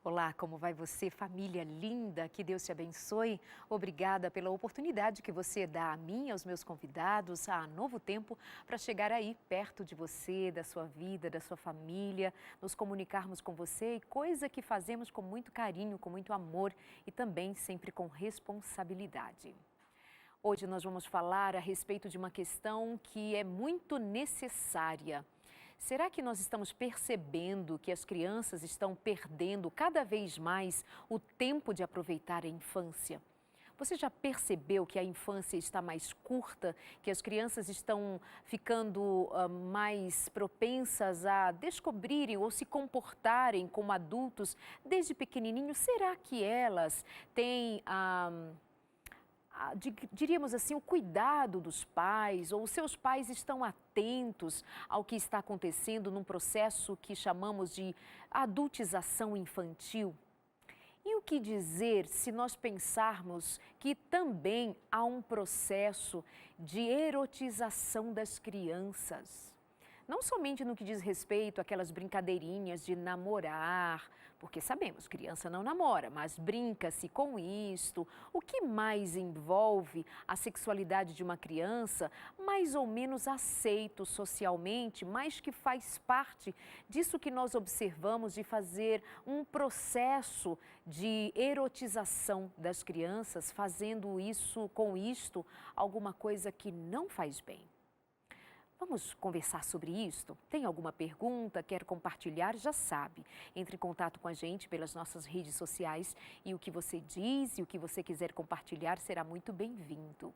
Olá, como vai você, família linda? Que Deus te abençoe. Obrigada pela oportunidade que você dá a mim e aos meus convidados, a Novo Tempo, para chegar aí perto de você, da sua vida, da sua família, nos comunicarmos com você e coisa que fazemos com muito carinho, com muito amor e também sempre com responsabilidade. Hoje nós vamos falar a respeito de uma questão que é muito necessária. Será que nós estamos percebendo que as crianças estão perdendo cada vez mais o tempo de aproveitar a infância? Você já percebeu que a infância está mais curta, que as crianças estão ficando mais propensas a descobrirem ou se comportarem como adultos desde pequenininho? Será que elas têm diríamos assim, o cuidado dos pais, ou os seus pais estão atentos ao que está acontecendo num processo que chamamos de adultização infantil? E o que dizer se nós pensarmos que também há um processo de erotização das crianças? Não somente no que diz respeito àquelas brincadeirinhas de namorar, porque sabemos, criança não namora, mas brinca-se com isto. O que mais envolve a sexualidade de uma criança, mais ou menos aceito socialmente, mas que faz parte disso que nós observamos de fazer um processo de erotização das crianças, fazendo isso, com isto, alguma coisa que não faz bem. Vamos conversar sobre isto? Tem alguma pergunta? Quer compartilhar? Já sabe. Entre em contato com a gente pelas nossas redes sociais e o que você diz e o que você quiser compartilhar será muito bem-vindo.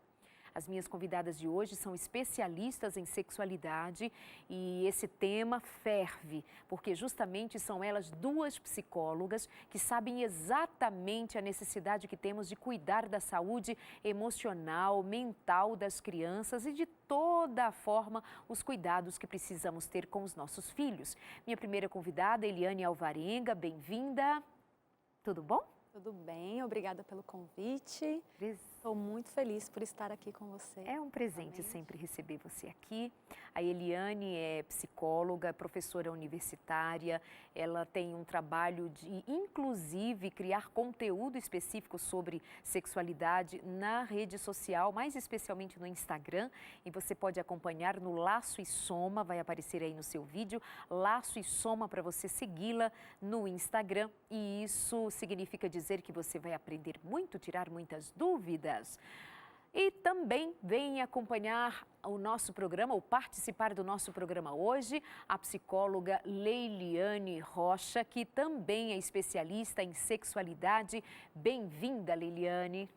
As minhas convidadas de hoje são especialistas em sexualidade e esse tema ferve, porque justamente são elas duas psicólogas que sabem exatamente a necessidade que temos de cuidar da saúde emocional, mental das crianças e de toda a forma os cuidados que precisamos ter com os nossos filhos. Minha primeira convidada, Eliane Alvarenga, bem-vinda. Tudo bom? Tudo bem, obrigada pelo convite. Estou muito feliz por estar aqui com você. É um presente sempre receber você aqui. A Eliane é psicóloga, professora universitária. Ela tem um trabalho de, inclusive, criar conteúdo específico sobre sexualidade na rede social, mais especialmente no Instagram. E você pode acompanhar no Laço e Soma, vai aparecer aí no seu vídeo, Laço e Soma, para você segui-la no Instagram. E isso significa dizer que você vai aprender muito, tirar muitas dúvidas. E também vem acompanhar o nosso programa, ou participar do nosso programa hoje, a psicóloga Leiliane Rocha, que também é especialista em sexualidade. Bem-vinda, Leiliane.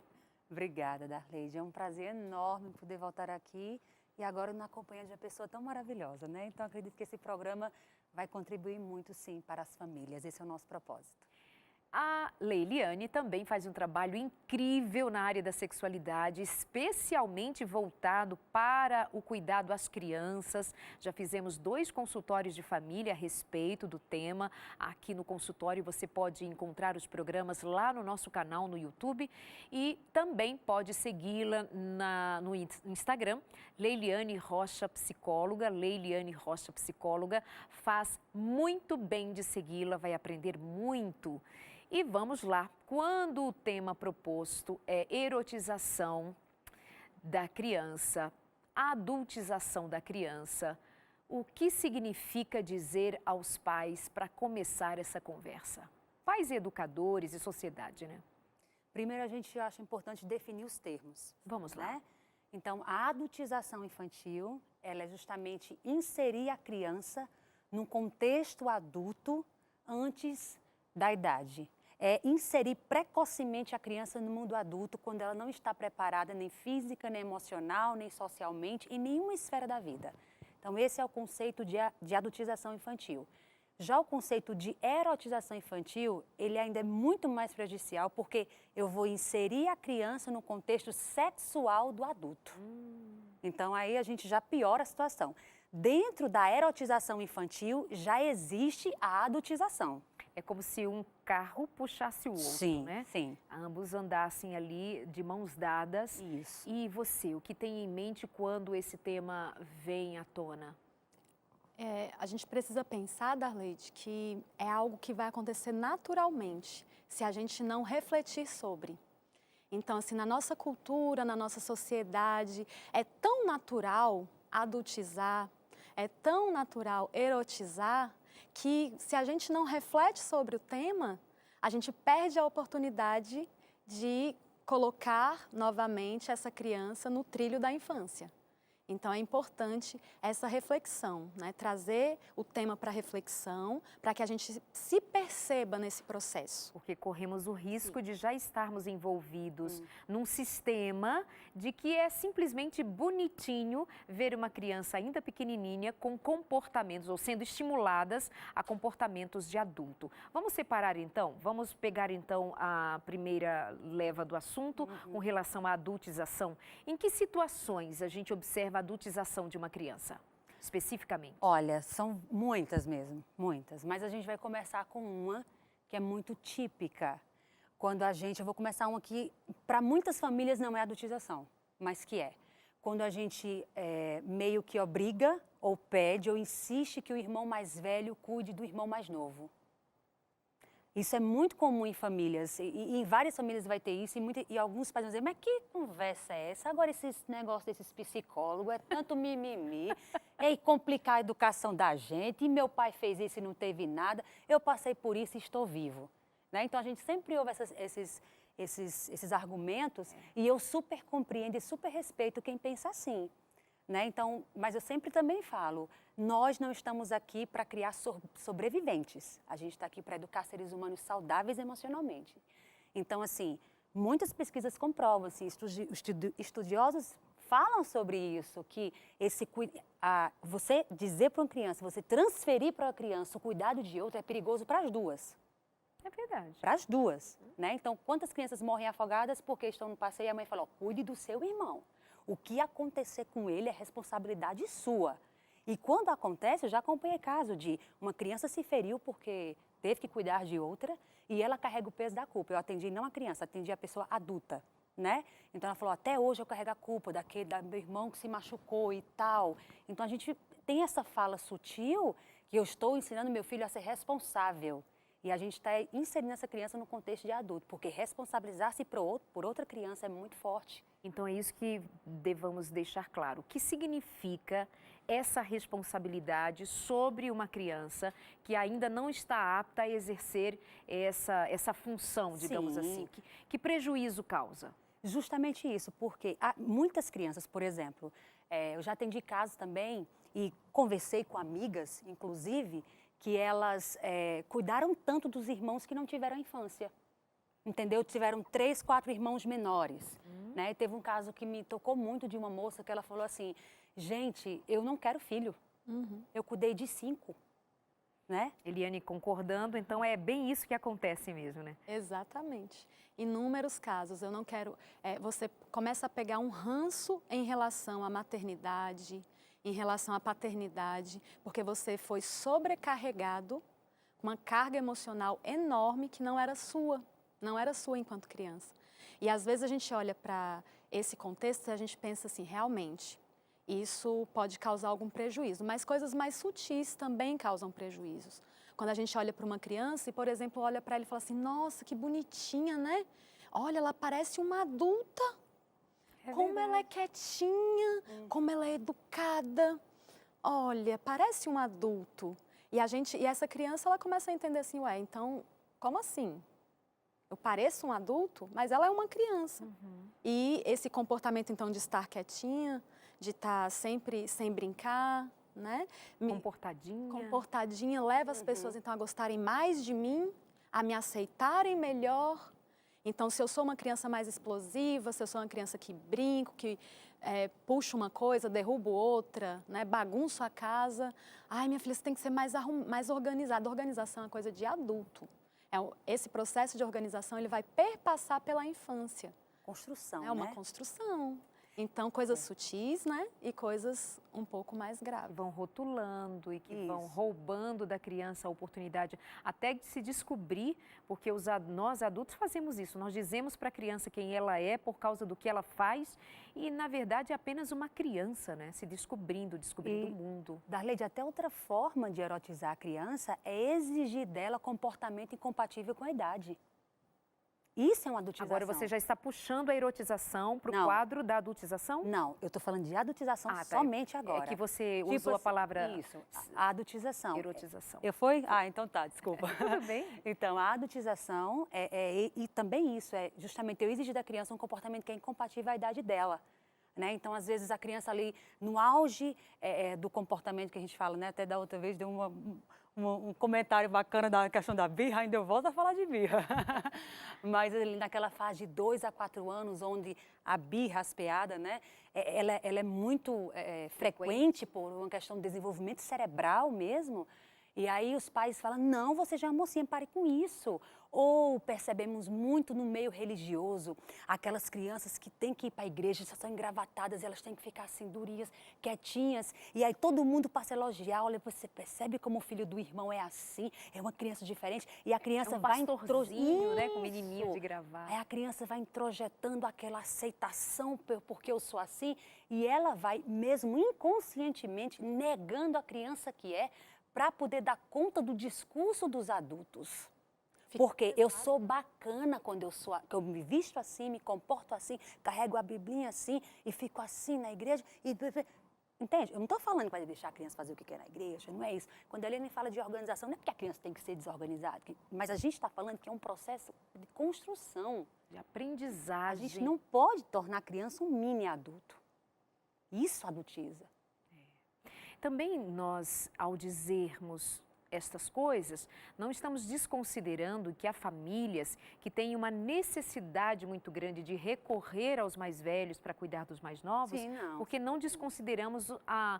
Obrigada, Darleide. É um prazer enorme poder voltar aqui e agora na companhia de uma pessoa tão maravilhosa, né? Então, acredito que esse programa vai contribuir muito, sim, para as famílias. Esse é o nosso propósito. A Leiliane também faz um trabalho incrível na área da sexualidade, especialmente voltado para o cuidado às crianças. Já fizemos 2 consultórios de família a respeito do tema. Aqui no consultório você pode encontrar os programas lá no nosso canal no YouTube e também pode segui-la no Instagram, Leiliane Rocha Psicóloga. Leiliane Rocha Psicóloga faz muito bem de segui-la, vai aprender muito. E vamos lá, quando o tema proposto é erotização da criança, adultização da criança, o que significa dizer aos pais para começar essa conversa? Pais, educadores e sociedade, né? Primeiro, a gente acha importante definir os termos. Vamos lá. Né? Então, a adultização infantil, ela é justamente inserir a criança num contexto adulto antes da idade. É inserir precocemente a criança no mundo adulto quando ela não está preparada nem física, nem emocional, nem socialmente, em nenhuma esfera da vida. Então, esse é o conceito de adultização infantil. Já o conceito de erotização infantil, ele ainda é muito mais prejudicial porque eu vou inserir a criança no contexto sexual do adulto. Então, aí a gente já piora a situação. Dentro da erotização infantil, já existe a adultização. É como se um carro puxasse o outro, sim, né? Sim. Ambos andassem ali de mãos dadas. Isso. E você, o que tem em mente quando esse tema vem à tona? A gente precisa pensar, Darleide, que é algo que vai acontecer naturalmente, se a gente não refletir sobre. Então, assim, na nossa cultura, na nossa sociedade, é tão natural adultizar, é tão natural erotizar, que se a gente não reflete sobre o tema, a gente perde a oportunidade de colocar novamente essa criança no trilho da infância. Então, é importante essa reflexão, né? Trazer o tema para reflexão, para que a gente se perceba nesse processo. Porque corremos o risco de já estarmos envolvidos num sistema de que é simplesmente bonitinho ver uma criança ainda pequenininha com comportamentos, ou sendo estimuladas a comportamentos de adulto. Vamos separar então? Vamos pegar então a primeira leva do assunto com relação à adultização. Em que situações a gente observa a adultização de uma criança, especificamente? Olha, são muitas mesmo, muitas. Mas a gente vai começar com uma que é muito típica. Eu vou começar uma que, para muitas famílias não é adultização, mas que é. Quando a gente meio que obriga, ou pede, ou insiste que o irmão mais velho cuide do irmão mais novo. Isso é muito comum em famílias, e em várias famílias vai ter isso, e alguns pais vão dizer, mas que conversa é essa? Agora esse negócio desses psicólogos, é tanto mimimi, é complicar a educação da gente, e meu pai fez isso e não teve nada, eu passei por isso e estou vivo. Né? Então a gente sempre ouve esses argumentos, e eu super compreendo e super respeito quem pensa assim. Né? Então, mas eu sempre também falo, nós não estamos aqui para criar sobreviventes. A gente está aqui para educar seres humanos saudáveis emocionalmente. Então, assim, muitas pesquisas comprovam, assim, estudiosos falam sobre isso, que você dizer para uma criança, você transferir para a criança o cuidado de outra é perigoso para as duas. É verdade. Para as duas. Né? Então, quantas crianças morrem afogadas porque estão no passeio e a mãe fala, cuide do seu irmão. O que acontecer com ele é responsabilidade sua. E quando acontece, eu já acompanhei caso de uma criança se feriu porque teve que cuidar de outra e ela carrega o peso da culpa. Eu atendi não a criança, atendi a pessoa adulta, né? Então ela falou, até hoje eu carrego a culpa do meu irmão que se machucou e tal. Então a gente tem essa fala sutil que eu estou ensinando meu filho a ser responsável. E a gente está inserindo essa criança no contexto de adulto, porque responsabilizar-se por outra criança é muito forte. Então é isso que devamos deixar claro. O que significa essa responsabilidade sobre uma criança que ainda não está apta a exercer essa função, digamos Sim. assim? Que prejuízo causa? Justamente isso, porque há muitas crianças, por exemplo, eu já atendi casos também e conversei com amigas, inclusive, que elas cuidaram tanto dos irmãos que não tiveram infância. Entendeu? Tiveram 3, 4 irmãos menores. Né? E teve um caso que me tocou muito de uma moça que ela falou assim, gente, eu não quero filho, eu cuidei de 5. Né? Eliane concordando, então é bem isso que acontece mesmo, né? Exatamente. Inúmeros casos, eu não quero... você começa a pegar um ranço em relação à maternidade, em relação à paternidade, porque você foi sobrecarregado com uma carga emocional enorme que não era sua enquanto criança. E às vezes a gente olha para esse contexto e a gente pensa assim, realmente, isso pode causar algum prejuízo, mas coisas mais sutis também causam prejuízos. Quando a gente olha para uma criança e, por exemplo, olha para ela e fala assim, nossa, que bonitinha, né? Olha, ela parece uma adulta. Como ela é quietinha, como ela é educada. Olha, parece um adulto. E essa criança, ela começa a entender assim, ué, então, como assim? Eu pareço um adulto, mas ela é uma criança. E esse comportamento, então, de estar quietinha, de estar sempre sem brincar, né? Comportadinha, leva as pessoas, então, a gostarem mais de mim, a me aceitarem melhor. Então, se eu sou uma criança mais explosiva, se eu sou uma criança que brinco, que puxo uma coisa, derrubo outra, né, bagunço a casa. Ai, minha filha, você tem que ser mais organizada. Organização é uma coisa de adulto. Esse processo de organização, ele vai perpassar pela infância. Construção, É uma né? construção. Então, coisas sutis, né? E coisas um pouco mais graves. Vão rotulando e que vão Isso. roubando da criança a oportunidade até de se descobrir, porque nós adultos fazemos isso. Nós dizemos para a criança quem ela é por causa do que ela faz e, na verdade, é apenas uma criança, né? Se descobrindo o mundo. Darleide, até outra forma de erotizar a criança é exigir dela comportamento incompatível com a idade. Isso é uma adultização. Agora você já está puxando a erotização para o Não. quadro da adultização? Não, eu estou falando de adultização Tá. somente agora. É que você Tipo usou a assim, palavra Isso, a adultização. erotização. Eu fui? Ah, então tá, desculpa. Tudo bem? Então, a adultização e também isso, é justamente eu exigir da criança um comportamento que é incompatível à idade dela. Né? Então, às vezes, a criança ali, no auge do comportamento que a gente fala, né? Até da outra vez deu um comentário bacana da questão da birra, ainda eu volto a falar de birra. Mas ali naquela fase de 2 a 4 anos, onde a birra aspeada, né? Ela é muito frequente por uma questão de desenvolvimento cerebral mesmo. E aí os pais falam, não, você já é uma mocinha, pare com isso. Ou percebemos muito no meio religioso, aquelas crianças que têm que ir para a igreja, só são engravatadas, elas têm que ficar assim, durinhas, quietinhas. E aí todo mundo passa a elogiar, olha, você percebe como o filho do irmão é assim, é uma criança diferente. E a criança vai pastorzinho, né, com menininho de gravata. Aí a criança vai introjetando aquela aceitação porque eu sou assim, e ela vai, mesmo inconscientemente, negando a criança que é, para poder dar conta do discurso dos adultos. Porque eu sou bacana quando eu me visto assim, me comporto assim, carrego a biblinha assim e fico assim na igreja. Entende? Eu não estou falando que vai deixar a criança fazer o que quer na igreja, não é isso. Quando a Helene fala de organização, não é porque a criança tem que ser desorganizada, mas a gente está falando que é um processo de construção. De aprendizagem. A gente não pode tornar a criança um mini adulto. Isso adultiza. Também nós, ao dizermos estas coisas, não estamos desconsiderando que há famílias que têm uma necessidade muito grande de recorrer aos mais velhos para cuidar dos mais novos, Sim, não. porque não desconsideramos a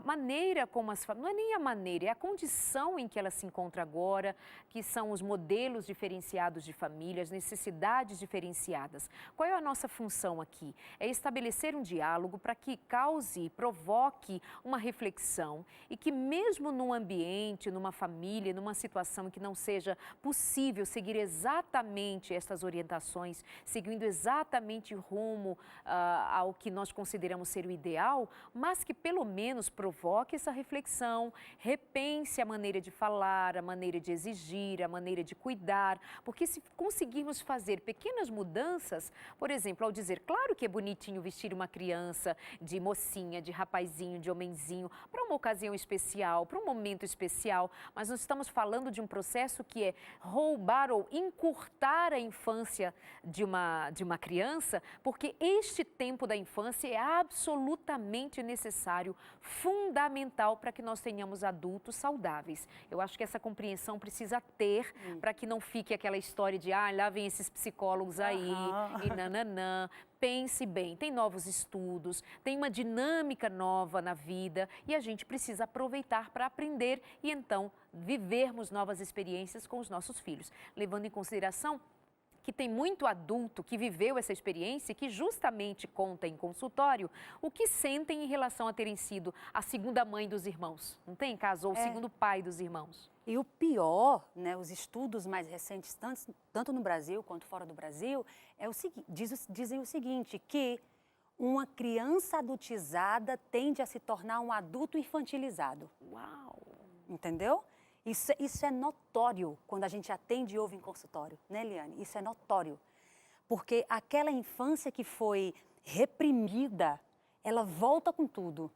maneira como as famílias, não é nem a maneira, é a condição em que ela se encontra agora, que são os modelos diferenciados de família, as necessidades diferenciadas. Qual é a nossa função aqui? É estabelecer um diálogo para que cause, provoque uma reflexão e que mesmo num ambiente, numa família, numa situação em que não seja possível seguir exatamente estas orientações, seguindo exatamente rumo ao que nós consideramos ser o ideal, mas que pelo menos provoque essa reflexão, repense a maneira de falar, a maneira de exigir, a maneira de cuidar, porque se conseguirmos fazer pequenas mudanças, por exemplo, ao dizer, claro que é bonitinho vestir uma criança de mocinha, de rapazinho, de homenzinho, para uma ocasião especial, para um momento especial, mas nós estamos falando de um processo que é roubar ou encurtar a infância de uma criança, porque este tempo da infância é absolutamente necessário, fundamental para que nós tenhamos adultos saudáveis. Eu acho que essa compreensão precisa ter para que não fique aquela história de lá vem esses psicólogos aí e nananã. Pense bem, tem novos estudos, tem uma dinâmica nova na vida e a gente precisa aproveitar para aprender e então vivermos novas experiências com os nossos filhos, levando em consideração que tem muito adulto que viveu essa experiência e que justamente conta em consultório o que sentem em relação a terem sido a segunda mãe dos irmãos. Não tem caso? Ou o segundo pai dos irmãos. E o pior, né, os estudos mais recentes, tanto no Brasil quanto fora do Brasil, dizem o seguinte, que uma criança adultizada tende a se tornar um adulto infantilizado. Uau! Entendeu? Isso é notório quando a gente atende e ouve em consultório, né, Eliane? Isso é notório. Porque aquela infância que foi reprimida, ela volta com tudo.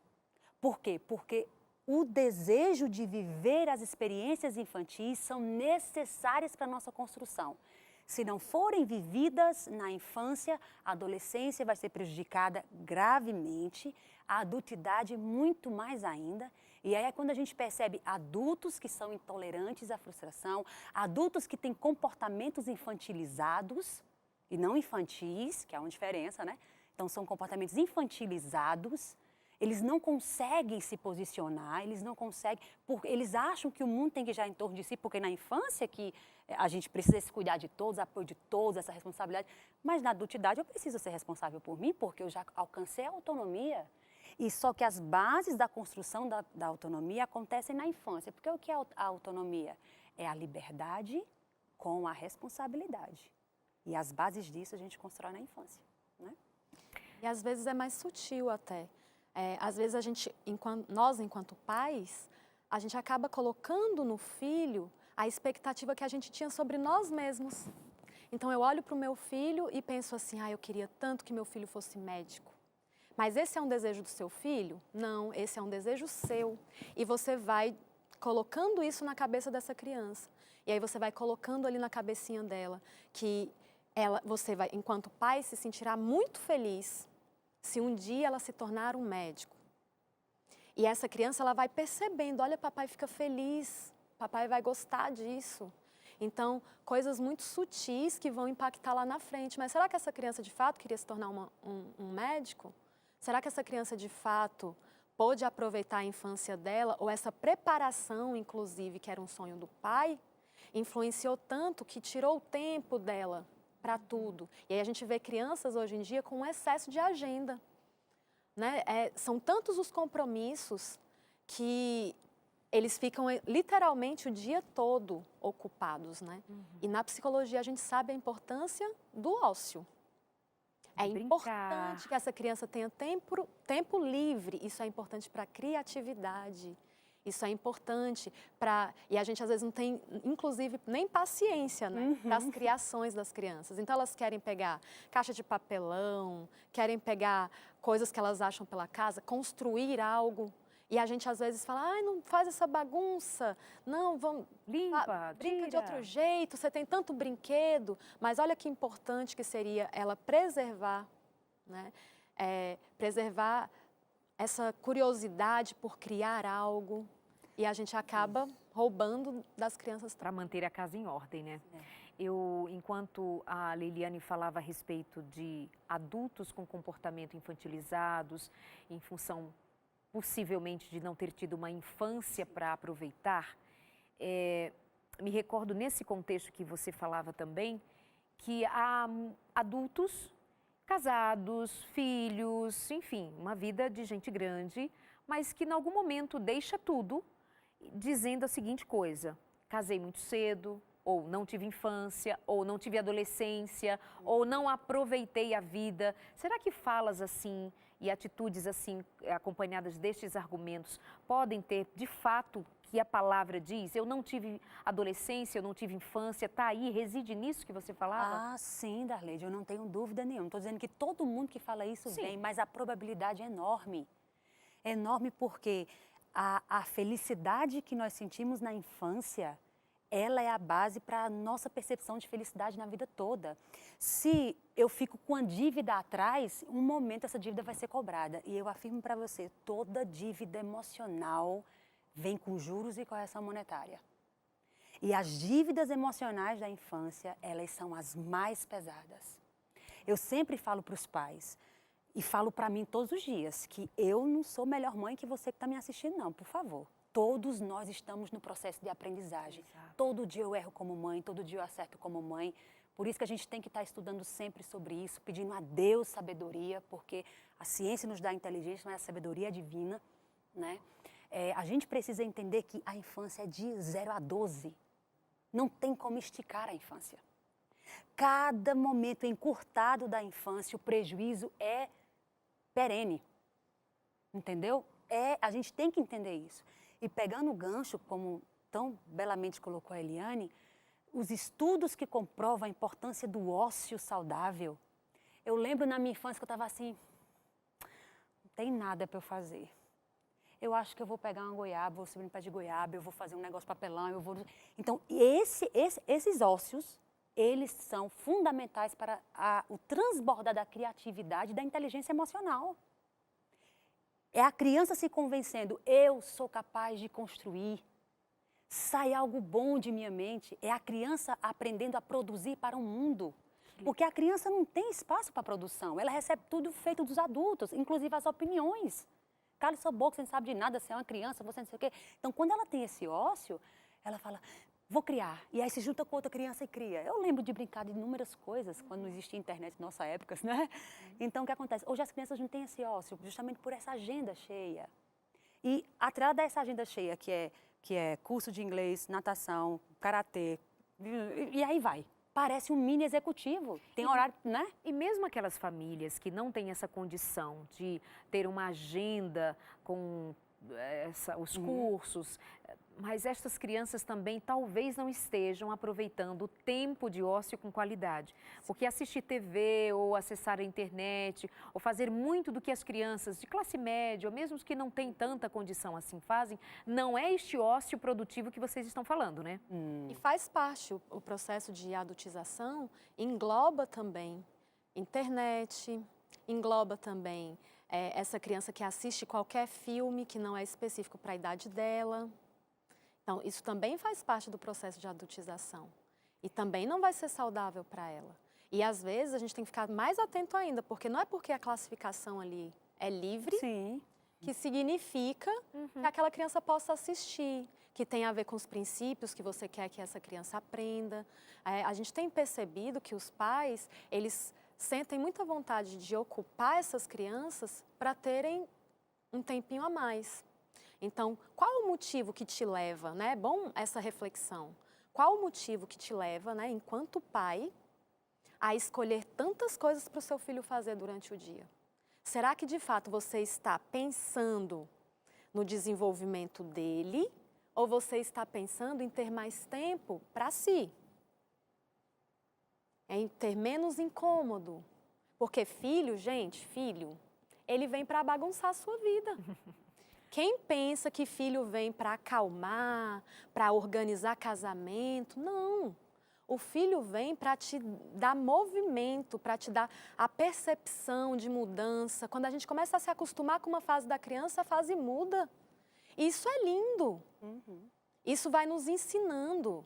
Por quê? Porque o desejo de viver as experiências infantis são necessárias para a nossa construção. Se não forem vividas na infância, a adolescência vai ser prejudicada gravemente, a adultidade muito mais ainda. E aí é quando a gente percebe adultos que são intolerantes à frustração, adultos que têm comportamentos infantilizados e não infantis, que há uma diferença, né? Então são comportamentos infantilizados. Eles não conseguem se posicionar, eles não conseguem, porque eles acham que o mundo tem que girar em torno de si, porque na infância que a gente precisa se cuidar de todos, apoio de todos, essa responsabilidade, mas na adultidade eu preciso ser responsável por mim, porque eu já alcancei a autonomia. E só que as bases da construção da autonomia acontecem na infância, porque o que é a autonomia? É a liberdade com a responsabilidade. E as bases disso a gente constrói na infância, né? E às vezes é mais sutil até. Às vezes nós, enquanto pais, a gente acaba colocando no filho a expectativa que a gente tinha sobre nós mesmos. Então eu olho para o meu filho e penso assim, eu queria tanto que meu filho fosse médico. Mas esse é um desejo do seu filho? Não, esse é um desejo seu. E você vai colocando isso na cabeça dessa criança. E aí você vai colocando ali na cabecinha dela que você vai, enquanto pai, se sentirá muito feliz se um dia ela se tornar um médico. E essa criança, ela vai percebendo, olha, papai fica feliz, papai vai gostar disso. Então, coisas muito sutis que vão impactar lá na frente. Mas será que essa criança, de fato, queria se tornar um médico? Será que essa criança, de fato, pôde aproveitar a infância dela? Ou essa preparação, inclusive, que era um sonho do pai, influenciou tanto que tirou o tempo dela para tudo. E aí a gente vê crianças hoje em dia com um excesso de agenda, né? São tantos os compromissos que eles ficam literalmente o dia todo ocupados, né? E na psicologia a gente sabe a importância do ócio. É importante que essa criança tenha tempo livre, isso é importante para a criatividade. Isso é importante para... E a gente, às vezes, não tem, inclusive, nem paciência, né? Para as criações das crianças. Então, elas querem pegar caixa de papelão, querem pegar coisas que elas acham pela casa, construir algo. E a gente, às vezes, fala, não faz essa bagunça, não, vamos... Limpa, brinca de outro jeito, você tem tanto brinquedo. Mas olha que importante que seria ela preservar, né? Preservar essa curiosidade por criar algo. E a gente acaba roubando das crianças. Para manter a casa em ordem, né? Enquanto a Leiliane falava a respeito de adultos com comportamento infantilizados, em função, possivelmente, de não ter tido uma infância para aproveitar, me recordo nesse contexto que você falava também, que há adultos casados, filhos, enfim, uma vida de gente grande, mas que em algum momento deixa tudo, dizendo a seguinte coisa: casei muito cedo, ou não tive infância, ou não tive adolescência, ou não aproveitei a vida. Será que falas assim e atitudes assim, acompanhadas destes argumentos, podem ter, de fato, que a palavra diz? Eu não tive adolescência, eu não tive infância, está aí, reside nisso que você falava? Sim, Darleide, eu não tenho dúvida nenhuma. Estou dizendo que todo mundo que fala isso vem, mas a probabilidade é enorme. É enorme porque a felicidade que nós sentimos na infância, ela é a base para a nossa percepção de felicidade na vida toda. Se eu fico com a dívida atrás, um momento essa dívida vai ser cobrada. E eu afirmo para você, toda dívida emocional vem com juros e correção monetária. E as dívidas emocionais da infância, elas são as mais pesadas. Eu sempre falo para os pais, e falo para mim todos os dias, que eu não sou melhor mãe que você que está me assistindo, não, por favor. Todos nós estamos no processo de aprendizagem. Exato. Todo dia eu erro como mãe, todo dia eu acerto como mãe. Por isso que a gente tem que estar estudando sempre sobre isso, pedindo a Deus sabedoria, porque a ciência nos dá inteligência, mas a sabedoria é divina, né? A gente precisa entender que a infância é de 0 a 12. Não tem como esticar a infância. Cada momento encurtado da infância, o prejuízo é perene, entendeu? A gente tem que entender isso. E pegando o gancho, como tão belamente colocou a Eliane, os estudos que comprovam a importância do ócio saudável. Eu lembro na minha infância que eu estava assim, não tem nada para eu fazer. Eu acho que eu vou pegar uma goiaba, vou subir no pé de goiaba, eu vou fazer um negócio de papelão, eu vou... Então, esses ócios, eles são fundamentais para o transbordar da criatividade e da inteligência emocional. É a criança se convencendo, eu sou capaz de construir, sai algo bom de minha mente. É a criança aprendendo a produzir para o mundo. Porque a criança não tem espaço para produção, ela recebe tudo feito dos adultos, inclusive as opiniões. cala sua boca, você não sabe de nada, você é uma criança, você não sei o quê. Então, quando ela tem esse ócio, ela fala, vou criar. E aí se junta com outra criança e cria. Eu lembro de brincar de inúmeras coisas quando não existia internet na nossa época, né? Então, o que acontece? Hoje as crianças não têm esse ócio, justamente por essa agenda cheia. E atrás dessa agenda cheia, que é curso de inglês, natação, karatê, e aí vai. Parece um mini executivo. Tem horário, né? E mesmo aquelas famílias que não têm essa condição de ter uma agenda com os cursos, mas estas crianças também talvez não estejam aproveitando o tempo de ócio com qualidade. Porque assistir TV ou acessar a internet ou fazer muito do que as crianças de classe média ou mesmo os que não têm tanta condição assim fazem, não é este ócio produtivo que vocês estão falando, né? E faz parte, o processo de adultização engloba também internet, engloba também essa criança que assiste qualquer filme que não é específico para a idade dela. Então, isso também faz parte do processo de adultização. E também não vai ser saudável para ela. E, às vezes, a gente tem que ficar mais atento ainda, porque não é porque a classificação ali é livre Sim. que significa que aquela criança possa assistir, que tem a ver com os princípios que você quer que essa criança aprenda. A gente tem percebido que os pais, eles sentem muita vontade de ocupar essas crianças para terem um tempinho a mais. Então, qual o motivo que te leva, né? É bom essa reflexão. Qual o motivo que te leva, né, enquanto pai, a escolher tantas coisas para o seu filho fazer durante o dia? Será que, de fato, você está pensando no desenvolvimento dele ou você está pensando em ter mais tempo para si? Em ter menos incômodo. Porque filho, gente, filho, ele vem para bagunçar a sua vida. Quem pensa que filho vem para acalmar, para organizar casamento? Não. O filho vem para te dar movimento, para te dar a percepção de mudança. Quando a gente começa a se acostumar com uma fase da criança, a fase muda. Isso é lindo. Isso vai nos ensinando.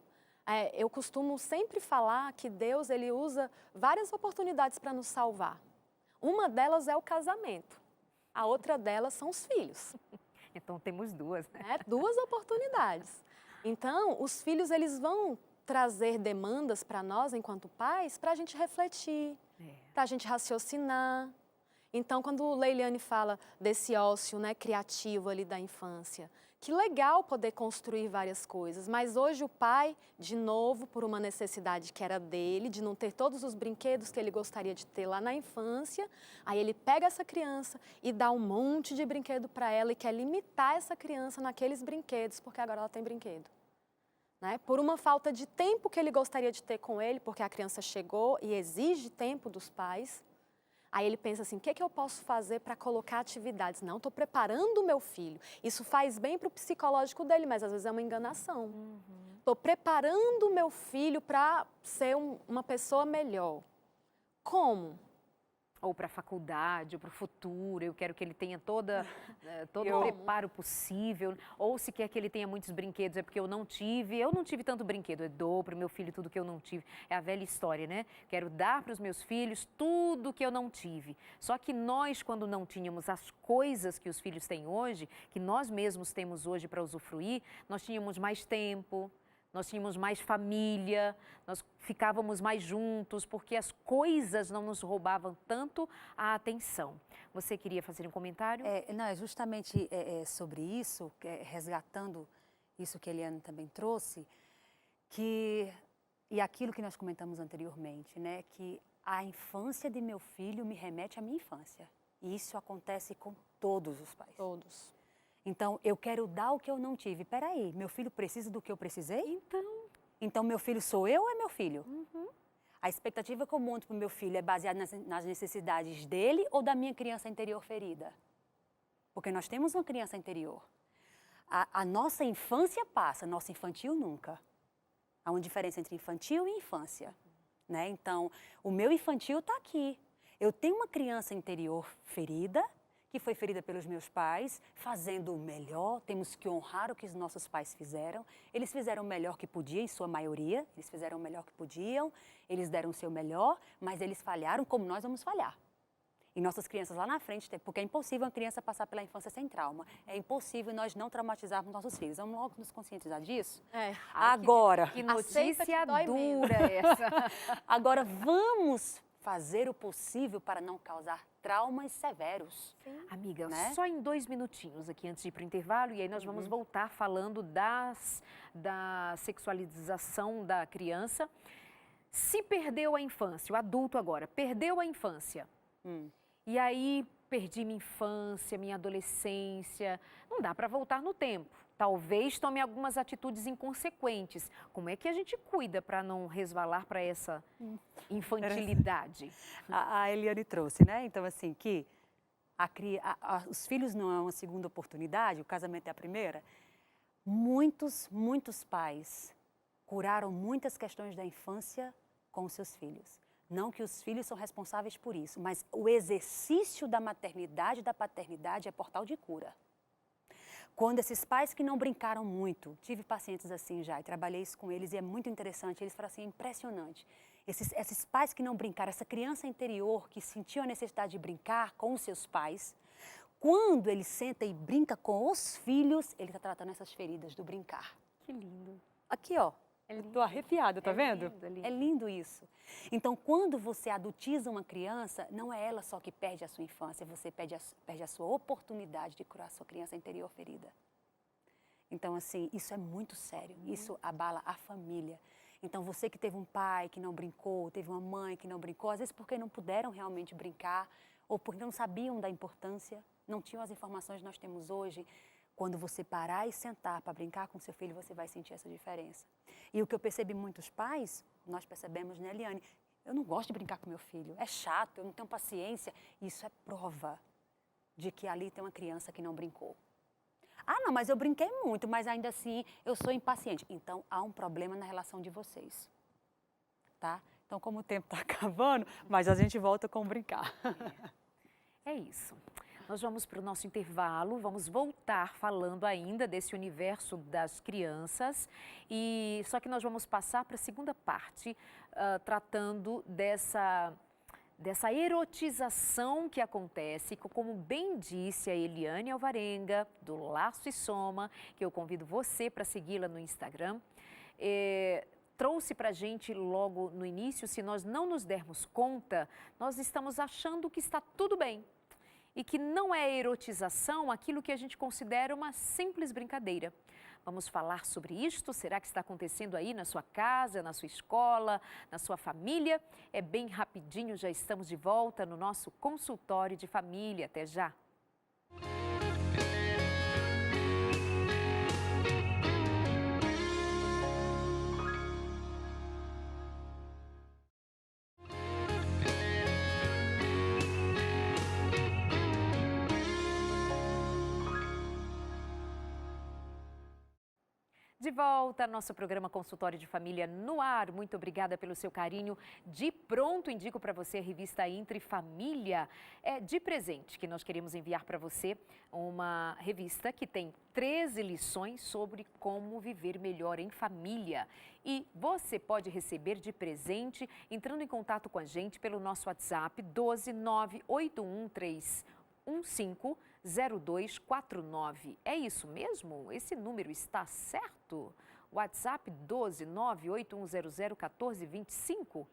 Eu costumo sempre falar que Deus ele usa várias oportunidades para nos salvar. Uma delas é o casamento. A outra delas são os filhos. Então temos duas, né? Duas oportunidades. Então, os filhos eles vão trazer demandas para nós, enquanto pais, para a gente refletir, para a gente raciocinar. Então, quando Leiliane fala desse ócio, né, criativo ali da infância, que legal poder construir várias coisas, mas hoje o pai, de novo, por uma necessidade que era dele, de não ter todos os brinquedos que ele gostaria de ter lá na infância, aí ele pega essa criança e dá um monte de brinquedo para ela e quer limitar essa criança naqueles brinquedos, porque agora ela tem brinquedo. Né? Por uma falta de tempo que ele gostaria de ter com ele, porque a criança chegou e exige tempo dos pais. Aí ele pensa assim, o que é que eu posso fazer para colocar atividades? Não, estou preparando o meu filho. Isso faz bem para o psicológico dele, mas às vezes é uma enganação. Estou preparando o meu filho para ser uma pessoa melhor. Como? Ou para a faculdade, ou para o futuro, eu quero que ele tenha todo o preparo possível. Ou se quer que ele tenha muitos brinquedos, é porque eu não tive tanto brinquedo, eu dou para o meu filho tudo que eu não tive. É a velha história, né? Quero dar para os meus filhos tudo que eu não tive. Só que nós, quando não tínhamos as coisas que os filhos têm hoje, que nós mesmos temos hoje para usufruir, nós tínhamos mais tempo, nós tínhamos mais família, nós ficávamos mais juntos, porque as coisas não nos roubavam tanto a atenção. Você queria fazer um comentário? Não, é justamente sobre isso, resgatando isso que a Eliane também trouxe, e aquilo que nós comentamos anteriormente, né, que a infância de meu filho me remete à minha infância. E isso acontece com todos os pais. Todos. Então, eu quero dar o que eu não tive. Peraí, meu filho precisa do que eu precisei? Então meu filho sou eu ou é meu filho? A expectativa que eu monto para o meu filho é baseada nas necessidades dele ou da minha criança interior ferida? Porque nós temos uma criança interior. A nossa infância passa, nossa infantil nunca. Há uma diferença entre infantil e infância. Né? Então, o meu infantil está aqui. Eu tenho uma criança interior ferida, que foi ferida pelos meus pais, fazendo o melhor. Temos que honrar o que os nossos pais fizeram. Eles fizeram o melhor que podiam, em sua maioria. Eles fizeram o melhor que podiam, eles deram o seu melhor, mas eles falharam como nós vamos falhar. E nossas crianças lá na frente, porque é impossível uma criança passar pela infância sem trauma. É impossível nós não traumatizarmos nossos filhos. Vamos logo nos conscientizar disso? Agora, Que Aceita que notícia dói dura essa. agora vamos fazer o possível para não causar traumas severos. Amiga, Né? só em 2 minutinhos aqui antes de ir para o intervalo, e aí nós vamos voltar falando da sexualização da criança. Se perdeu a infância, o adulto agora, perdeu a infância, e aí perdi minha infância, minha adolescência, não dá para voltar no tempo. Talvez tome algumas atitudes inconsequentes. Como é que a gente cuida para não resvalar para essa infantilidade? A Eliane trouxe, né? Então, assim, que os filhos não é uma segunda oportunidade, o casamento é a primeira. Muitos pais curaram muitas questões da infância com os seus filhos. Não que os filhos são responsáveis por isso, mas o exercício da maternidade e da paternidade é portal de cura. Quando esses pais que não brincaram muito, tive pacientes assim já e trabalhei isso com eles e é muito interessante, eles falam assim, é impressionante. Esses pais que não brincaram, essa criança interior que sentiu a necessidade de brincar com os seus pais, quando ele senta e brinca com os filhos, ele está tratando essas feridas do brincar. Que lindo. Aqui, ó. Estou arrepiada, tá vendo? Lindo, é lindo. É lindo isso. Então, quando você adultiza uma criança, não é ela só que perde a sua infância, você perde a sua oportunidade de curar a sua criança interior ferida. Então, assim, isso é muito sério. Isso abala a família. Então, você que teve um pai que não brincou, teve uma mãe que não brincou, às vezes porque não puderam realmente brincar, ou porque não sabiam da importância, não tinham as informações que nós temos hoje. Quando você parar e sentar para brincar com seu filho, você vai sentir essa diferença. E o que eu percebi muitos pais, nós percebemos, né, Eliane? Eu não gosto de brincar com meu filho, é chato, eu não tenho paciência. Isso é prova de que ali tem uma criança que não brincou. Ah, não, mas eu brinquei muito, mas ainda assim eu sou impaciente. Então, há um problema na relação de vocês, tá? Então, como o tempo está acabando, mas a gente volta com brincar. É isso. Nós vamos para o nosso intervalo, vamos voltar falando ainda desse universo das crianças, e só que nós vamos passar para a segunda parte, tratando dessa erotização que acontece, como bem disse a Eliane Alvarenga, do Laço e Soma, que eu convido você para segui-la no Instagram. Trouxe para a gente logo no início, se nós não nos dermos conta, nós estamos achando que está tudo bem. E que não é erotização aquilo que a gente considera uma simples brincadeira. Vamos falar sobre isto? Será que está acontecendo aí na sua casa, na sua escola, na sua família? É bem rapidinho, já estamos de volta no nosso consultório de família. Até já! De volta, nosso programa Consultório de Família no ar. Muito obrigada pelo seu carinho. De pronto, indico para você a revista Entre Família. É de presente que nós queremos enviar para você uma revista que tem 13 lições sobre como viver melhor em família. E você pode receber de presente entrando em contato com a gente pelo nosso WhatsApp 1298131500249. É isso mesmo? Esse número está certo? WhatsApp 12981001425?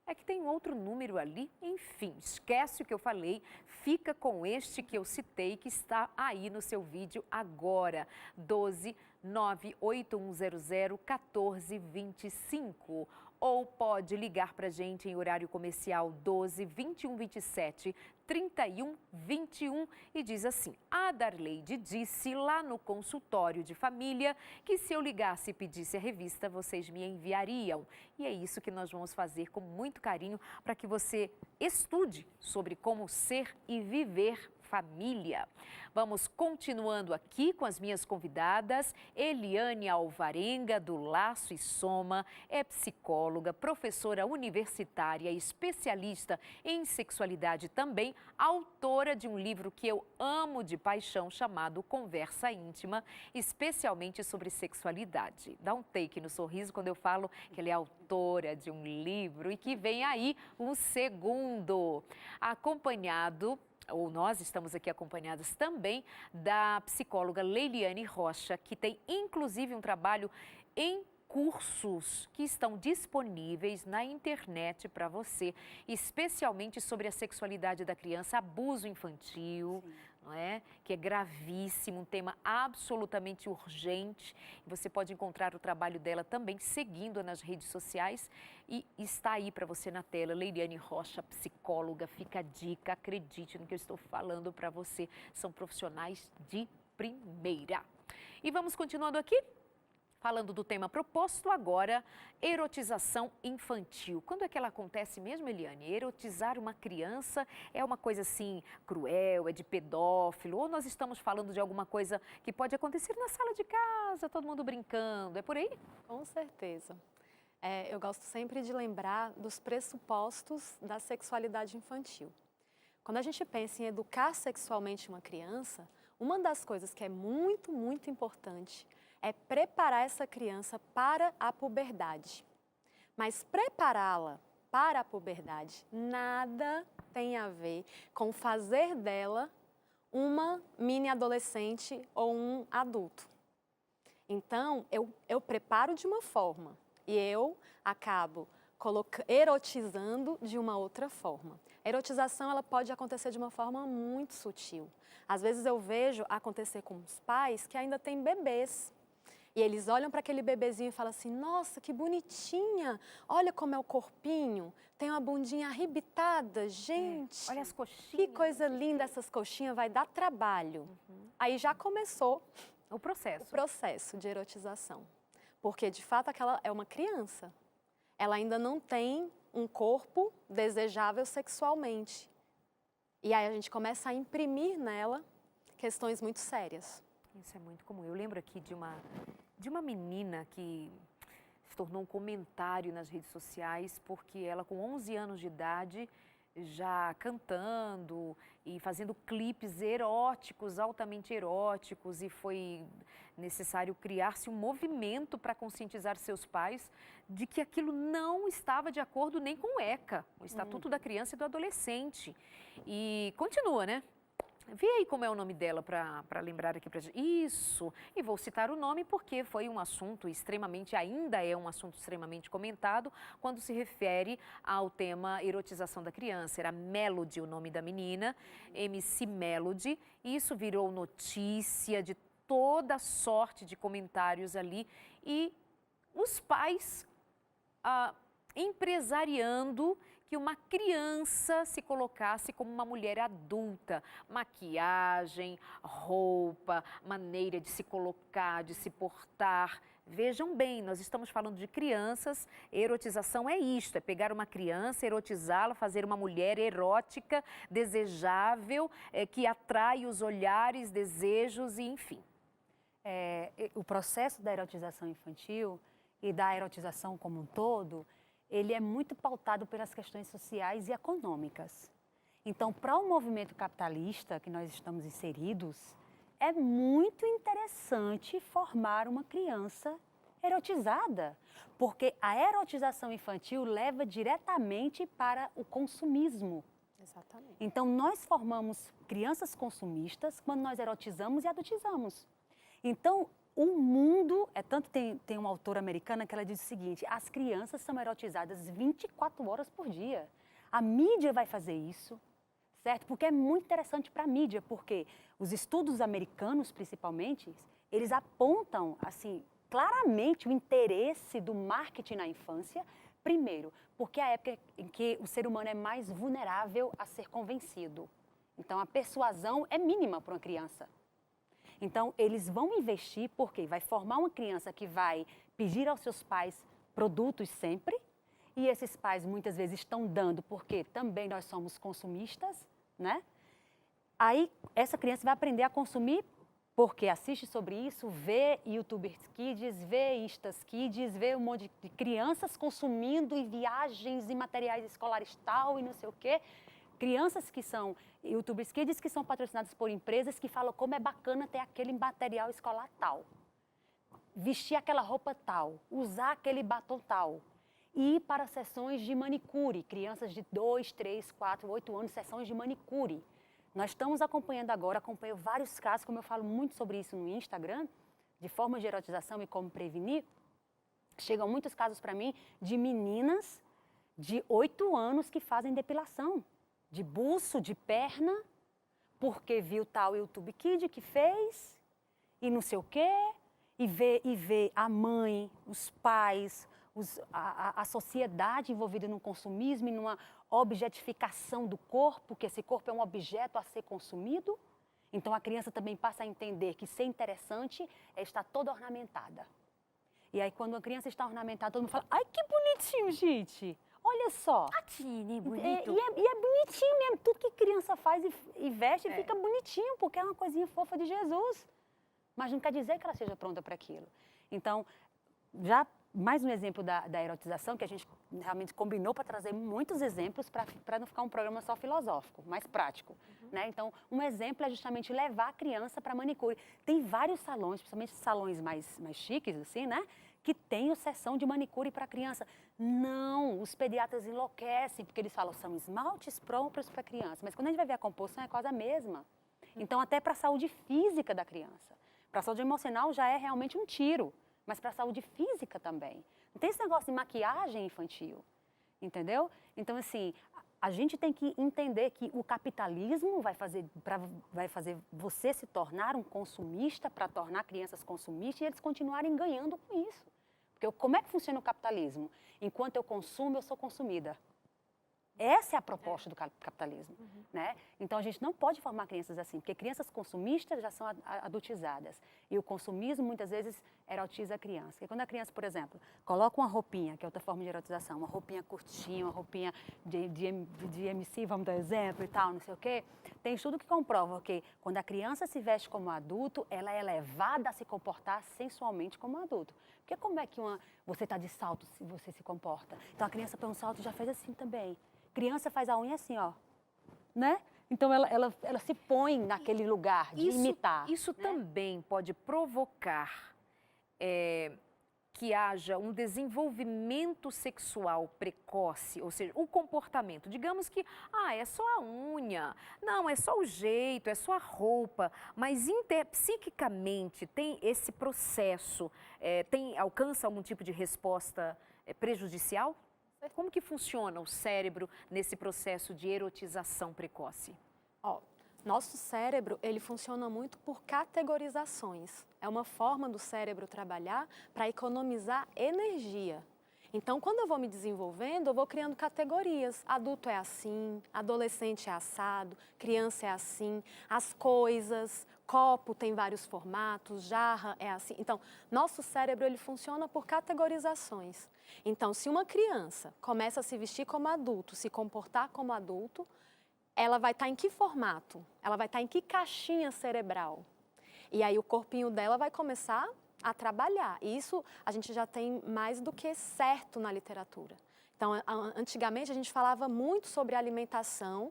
É que tem outro número ali. Enfim, esquece o que eu falei. Fica com este que eu citei, que está aí no seu vídeo agora. 12981001425. Ou pode ligar para a gente em horário comercial 12 21 27 31 21 e diz assim: a Darleide disse lá no consultório de família que se eu ligasse e pedisse a revista, vocês me enviariam. E é isso que nós vamos fazer com muito carinho para que você estude sobre como ser e viver família. Vamos continuando aqui com as minhas convidadas. Eliane Alvarenga, do Laço e Soma, é psicóloga, professora universitária, especialista em sexualidade também, autora de um livro que eu amo de paixão chamado Conversa Íntima, especialmente sobre sexualidade. Dá um take no sorriso quando eu falo que ela é autora de um livro e que vem aí o segundo, acompanhado, ou nós estamos aqui acompanhadas também, da psicóloga Leiliane Rocha, que tem inclusive um trabalho em cursos que estão disponíveis na internet para você, especialmente sobre a sexualidade da criança, abuso infantil, não é? Que é gravíssimo, um tema absolutamente urgente. Você pode encontrar o trabalho dela também seguindo-a nas redes sociais e está aí para você na tela. Leiliane Rocha, psicóloga, fica a dica, acredite no que eu estou falando para você. São profissionais de primeira. E vamos continuando aqui? Falando do tema proposto agora, erotização infantil. Quando é que ela acontece mesmo, Eliane? Erotizar uma criança é uma coisa assim cruel, é de pedófilo? Ou nós estamos falando de alguma coisa que pode acontecer na sala de casa, todo mundo brincando? É por aí? Com certeza. Eu gosto sempre de lembrar dos pressupostos da sexualidade infantil. Quando a gente pensa em educar sexualmente uma criança, uma das coisas que é muito, muito importante é preparar essa criança para a puberdade. Mas prepará-la para a puberdade nada tem a ver com fazer dela uma mini adolescente ou um adulto. Então, eu preparo de uma forma e eu acabo erotizando de uma outra forma. A erotização ela pode acontecer de uma forma muito sutil. Às vezes eu vejo acontecer com os pais que ainda têm bebês. E eles olham para aquele bebezinho e falam assim, nossa, que bonitinha, olha como é o corpinho, tem uma bundinha arrebitada, gente. Olha as coxinhas. Que coisa linda essas coxinhas, vai dar trabalho. Aí já começou o processo de erotização. Porque, de fato, aquela é uma criança. Ela ainda não tem um corpo desejável sexualmente. E aí a gente começa a imprimir nela questões muito sérias. Isso é muito comum. Eu lembro aqui de uma menina que se tornou um comentário nas redes sociais porque ela, com 11 anos de idade, já cantando e fazendo clipes eróticos, altamente eróticos, e foi necessário criar-se um movimento para conscientizar seus pais de que aquilo não estava de acordo nem com o ECA, o Estatuto da Criança e do Adolescente. E continua, né? Vê aí como é o nome dela para lembrar aqui para gente. Isso, e vou citar o nome porque foi um assunto ainda é um assunto extremamente comentado quando se refere ao tema erotização da criança. Era Melody o nome da menina, MC Melody, e isso virou notícia de toda sorte de comentários ali e os pais empresariando que uma criança se colocasse como uma mulher adulta. Maquiagem, roupa, maneira de se colocar, de se portar. Vejam bem, nós estamos falando de crianças, erotização é isto, é pegar uma criança, erotizá-la, fazer uma mulher erótica, desejável, que atrai os olhares, desejos e enfim. O processo da erotização infantil e da erotização como um todo, ele é muito pautado pelas questões sociais e econômicas. Então, para o movimento capitalista que nós estamos inseridos, é muito interessante formar uma criança erotizada, porque a erotização infantil leva diretamente para o consumismo. Exatamente. Então, nós formamos crianças consumistas quando nós erotizamos e adultizamos. Então, o mundo, tanto tem uma autora americana que ela diz o seguinte, as crianças são erotizadas 24 horas por dia. A mídia vai fazer isso, certo? Porque é muito interessante para a mídia, porque os estudos americanos, principalmente, eles apontam, assim, claramente o interesse do marketing na infância, primeiro, porque é a época em que o ser humano é mais vulnerável a ser convencido. Então, a persuasão é mínima para uma criança. Então, eles vão investir porque vai formar uma criança que vai pedir aos seus pais produtos sempre, e esses pais muitas vezes estão dando porque também nós somos consumistas, né? Aí essa criança vai aprender a consumir porque assiste sobre isso, vê YouTubers Kids, vê Instas Kids, vê um monte de crianças consumindo e viagens e materiais escolares tal e não sei o quê. Crianças que são YouTubers Kids que são patrocinadas por empresas que falam como é bacana ter aquele material escolar tal. Vestir aquela roupa tal, usar aquele batom tal. E ir para sessões de manicure, crianças de 2, 3, 4, 8 anos, sessões de manicure. Nós estamos acompanhando agora, acompanho vários casos, como eu falo muito sobre isso no Instagram, de formas de erotização e como prevenir. Chegam muitos casos para mim de meninas de 8 anos que fazem depilação, de buço, de perna, porque viu tal YouTube Kid que fez, e não sei o quê, e vê a mãe, os pais, a sociedade envolvida no consumismo e numa objetificação do corpo, que esse corpo é um objeto a ser consumido. Então a criança também passa a entender que ser interessante é estar toda ornamentada. E aí quando a criança está ornamentada, todo mundo fala, ai que bonitinho, gente! Olha só! Atine, bonito. E é bonitinho mesmo, tudo que criança faz e veste fica bonitinho, porque é uma coisinha fofa de Jesus. Mas não quer dizer que ela seja pronta para aquilo. Então, já mais um exemplo da erotização, que a gente realmente combinou para trazer muitos exemplos para não ficar um programa só filosófico, mais prático. Né? Então, um exemplo é justamente levar a criança para manicure. Tem vários salões, principalmente salões mais chiques, assim, né? Que tem sessão de manicure para criança. Não, os pediatras enlouquecem, porque eles falam são esmaltes próprios para criança. Mas quando a gente vai ver a composição, é quase a mesma. Então, até para a saúde física da criança. Para a saúde emocional já é realmente um tiro. Mas para a saúde física também. Não tem esse negócio de maquiagem infantil, entendeu? Então, assim, a gente tem que entender que o capitalismo vai fazer você se tornar um consumista para tornar crianças consumistas e eles continuarem ganhando com isso. Porque como é que funciona o capitalismo? Enquanto eu consumo, eu sou consumida. Essa é a proposta do capitalismo, né? Então, a gente não pode formar crianças assim, porque crianças consumistas já são adultizadas. E o consumismo, muitas vezes, erotiza a criança. Porque quando a criança, por exemplo, coloca uma roupinha, que é outra forma de erotização, uma roupinha curtinha, uma roupinha de MC, vamos dar exemplo e tal, não sei o quê, tem estudo que comprova que quando a criança se veste como adulto, ela é levada a se comportar sensualmente como adulto. Porque como é que você está de salto se você se comporta? Então, a criança põe um salto e já fez assim também. Criança faz a unha assim, ó, né? Então, ela se põe naquele lugar de imitar. Isso né? também pode provocar que haja um desenvolvimento sexual precoce, ou seja, o comportamento. Digamos que, é só a unha, não, é só o jeito, é só a roupa, mas psiquicamente tem esse processo, alcança algum tipo de resposta prejudicial? Como que funciona o cérebro nesse processo de erotização precoce? Nosso cérebro, ele funciona muito por categorizações. É uma forma do cérebro trabalhar para economizar energia. Então, quando eu vou me desenvolvendo, eu vou criando categorias. Adulto é assim, adolescente é assado, criança é assim, as coisas, copo tem vários formatos, jarra é assim. Então, nosso cérebro, ele funciona por categorizações. Então, se uma criança começa a se vestir como adulto, se comportar como adulto, ela vai estar em que formato? Ela vai estar em que caixinha cerebral? E aí o corpinho dela vai começar a trabalhar. E isso a gente já tem mais do que certo na literatura. Então, antigamente a gente falava muito sobre alimentação,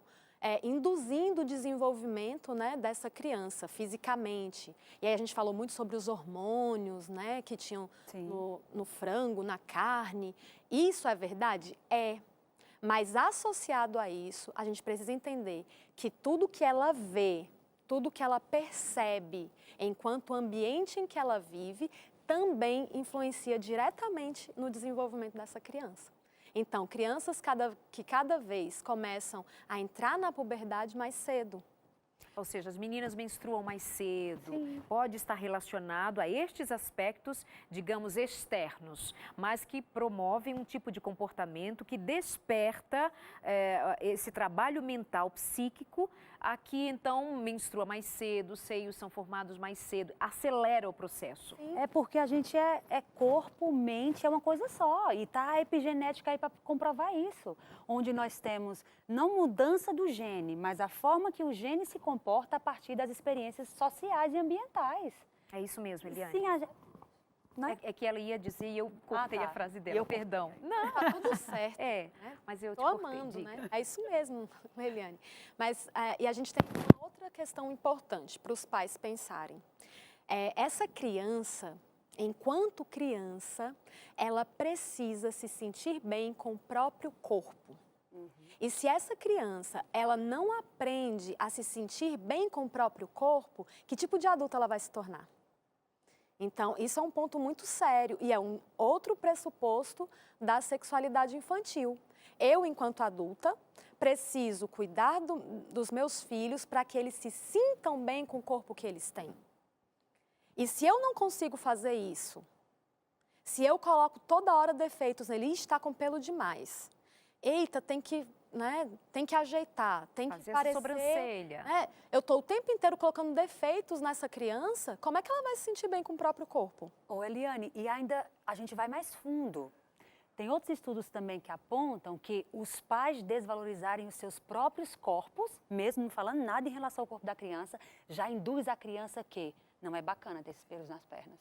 induzindo o desenvolvimento, né, dessa criança fisicamente. E aí a gente falou muito sobre os hormônios, né, que tinham no frango, na carne. Isso é verdade? É. Mas associado a isso, a gente precisa entender que tudo que ela vê, tudo que ela percebe enquanto ambiente em que ela vive, também influencia diretamente no desenvolvimento dessa criança. Então, crianças que cada vez começam a entrar na puberdade mais cedo. Ou seja, as meninas menstruam mais cedo, Sim. pode estar relacionado a estes aspectos, digamos, externos, mas que promovem um tipo de comportamento que desperta esse trabalho mental, psíquico, a que então menstrua mais cedo, os seios são formados mais cedo, acelera o processo. Sim. É porque a gente é corpo, mente, é uma coisa só. E tá a epigenética aí para comprovar isso. Onde nós temos não mudança do gene, mas a forma que o gene se comporta comporta a partir das experiências sociais e ambientais. É isso mesmo, Eliane. Sim, né? É que ela ia dizer e eu cortei tá. a frase E dela, eu perdão. Não, tá tudo certo. É, né? mas eu te Tô cortei, amando, diga. né? É isso mesmo, Eliane. Mas, e a gente tem uma outra questão importante para os pais pensarem. Essa criança, enquanto criança, ela precisa se sentir bem com o próprio corpo. E se essa criança, ela não aprende a se sentir bem com o próprio corpo, que tipo de adulto ela vai se tornar? Então, isso é um ponto muito sério e é um outro pressuposto da sexualidade infantil. Eu, enquanto adulta, preciso cuidar dos meus filhos para que eles se sintam bem com o corpo que eles têm. E se eu não consigo fazer isso, se eu coloco toda hora defeitos nele, está com pelo demais. Eita, tem que ajeitar, tem que Fazer parecer... essa sobrancelha. Eu estou o tempo inteiro colocando defeitos nessa criança, como é que ela vai se sentir bem com o próprio corpo? Ô, Eliane, e ainda a gente vai mais fundo. Tem outros estudos também que apontam que os pais desvalorizarem os seus próprios corpos, mesmo não falando nada em relação ao corpo da criança, já induz a criança que não é bacana ter esses pelos nas pernas.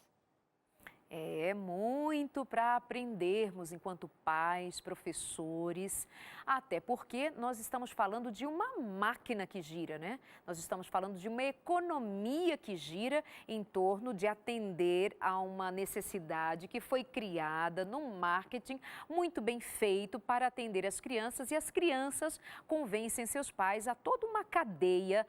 É muito para aprendermos enquanto pais, professores, até porque nós estamos falando de uma máquina que gira, né? Nós estamos falando de uma economia que gira em torno de atender a uma necessidade que foi criada num marketing muito bem feito para atender as crianças, e as crianças convencem seus pais a toda uma cadeia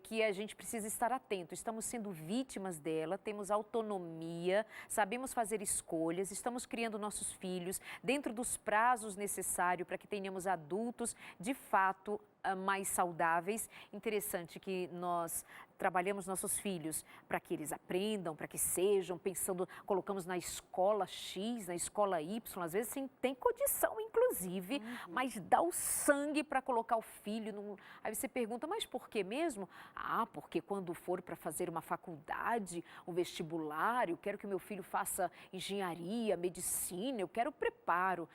que a gente precisa estar atento. Estamos sendo vítimas dela, temos autonomia, sabemos fazer escolhas, estamos criando nossos filhos dentro dos prazos necessários para que tenhamos adultos de fato mais saudáveis. Interessante que nós trabalhamos nossos filhos para que eles aprendam, para que sejam, pensando, colocamos na escola X, na escola Y, às vezes sim, tem condição, inclusive, mas dá o sangue para colocar o filho. Aí você pergunta, mas por que mesmo? Ah, porque quando for para fazer uma faculdade, um vestibular, eu quero que meu filho faça engenharia, medicina, eu quero preparo.